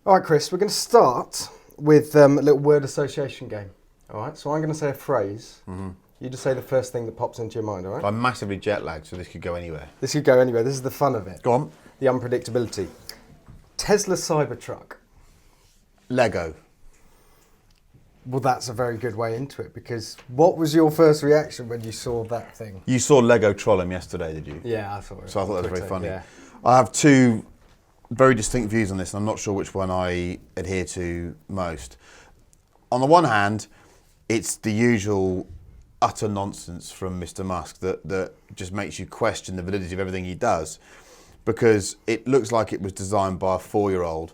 All right, Chris, we're going to start with a little word association game. All right, so I'm going to say a phrase. Mm-hmm. You just say the first thing that pops into your mind, all right? I'm massively jet lagged, so this could go anywhere. This could go anywhere. This is the fun of it. Go on. The unpredictability. Tesla Cybertruck. Lego. Well, that's a very good way into it, because what was your first reaction when you saw that thing? You saw Lego troll him yesterday, did you? Yeah, I saw it. So I thought that was very funny. Yeah. I have two very distinct views on this, and I'm not sure which one I adhere to most. On the one hand, it's the usual utter nonsense from Mr. Musk that just makes you question the validity of everything he does, because it looks like it was designed by a 4-year-old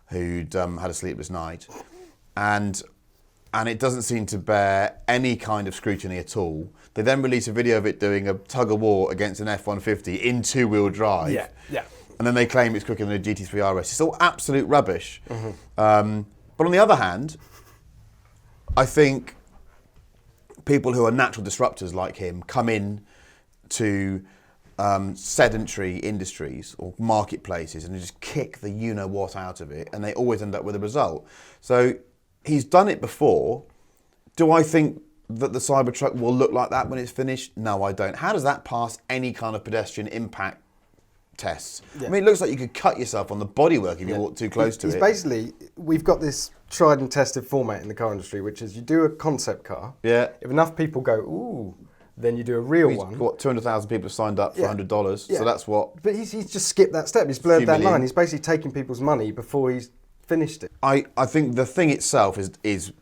who'd had a sleepless night, and it doesn't seem to bear any kind of scrutiny at all. They then release a video of it doing a tug of war against an F-150 in 2-wheel drive. Yeah, yeah. And then they claim it's quicker than a GT3 RS. It's all absolute rubbish. Mm-hmm. But on the other hand, I think people who are natural disruptors like him come in to sedentary industries or marketplaces and just kick the you-know-what out of it, and they always end up with a result. So he's done it before. Do I think that the Cybertruck will look like that when it's finished? No, I don't. How does that pass any kind of pedestrian impact tests? Yeah. I mean, it looks like you could cut yourself on the bodywork if you walk too close to it. Basically, we've got this tried and tested format in the car industry, which is you do a concept car. Yeah. If enough people go, ooh, then you do a real one. What, 200,000 people have signed up for $100, so that's what... But he's just skipped that step. He's blurred that line. He's basically taking people's money before he's finished it. I think the thing itself is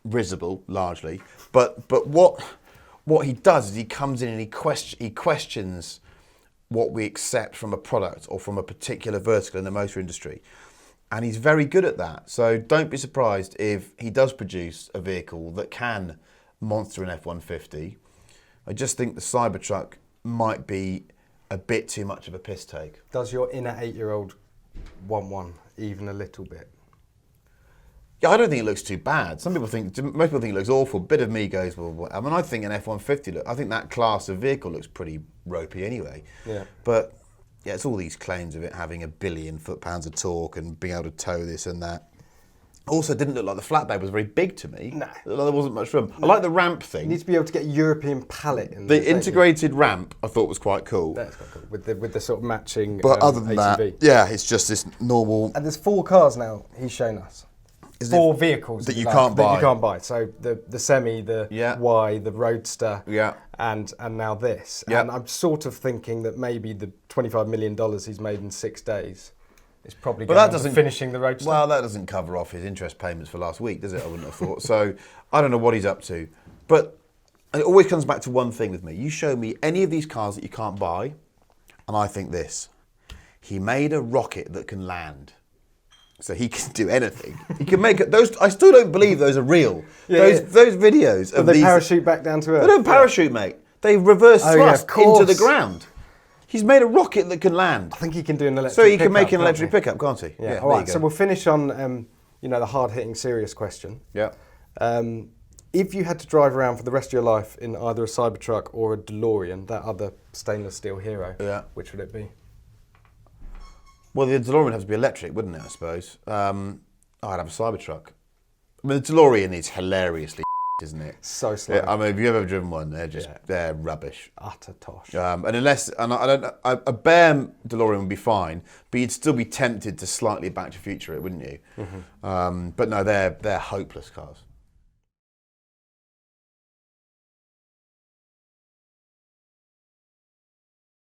risible, largely, but what he does is he comes in and he questions what we accept from a product or from a particular vertical in the motor industry. And he's very good at that. So don't be surprised if he does produce a vehicle that can monster an F-150. I just think the Cybertruck might be a bit too much of a piss take. Does your inner 8-year-old want one even a little bit? Yeah, I don't think it looks too bad. Most people think it looks awful. A bit of me goes, well, I mean, I think an F-150 I think that class of vehicle looks pretty ropey anyway. Yeah. But yeah, it's all these claims of it having 1 billion foot-pounds of torque and being able to tow this and that. Also, it didn't look like the flatbed was very big to me. No. There wasn't much room. I like the ramp thing. You need to be able to get a European pallet in there. The integrated ramp I thought was quite cool. That's quite cool, with the sort of matching But other than ATV. that, yeah, it's just this normal... And there's 4 cars now he's shown us. 4 vehicles that you can't buy. That you can't buy. So the Semi, the Y, the Roadster, and now this. Yeah. And I'm sort of thinking that maybe the $25 million he's made in 6 days is probably going to finishing the Roadster. Well, that doesn't cover off his interest payments for last week, does it? I wouldn't have thought. So I don't know what he's up to. But it always comes back to one thing with me. You show me any of these cars that you can't buy, and I think this. He made a rocket that can land. So he can do anything. He can make it. Those I still don't believe those are real. Those videos of they parachute back down to Earth. They don't parachute, mate. They reverse thrust into the ground. He's made a rocket that can land. I think he can do an electric. So he can make an electric pickup, can't he? Yeah. All right. So we'll finish on the hard-hitting, serious question. Yeah. If you had to drive around for the rest of your life in either a Cybertruck or a DeLorean, that other stainless steel hero, which would it be? Well, the DeLorean would have to be electric, wouldn't it, I suppose? I'd have a Cybertruck. I mean, the DeLorean is hilariously isn't it? So slow. Yeah, I mean, if you've ever driven one, they're rubbish. Utter tosh. And a bare DeLorean would be fine, but you'd still be tempted to slightly Back to Future it, wouldn't you? Mm-hmm. But no, they're hopeless cars.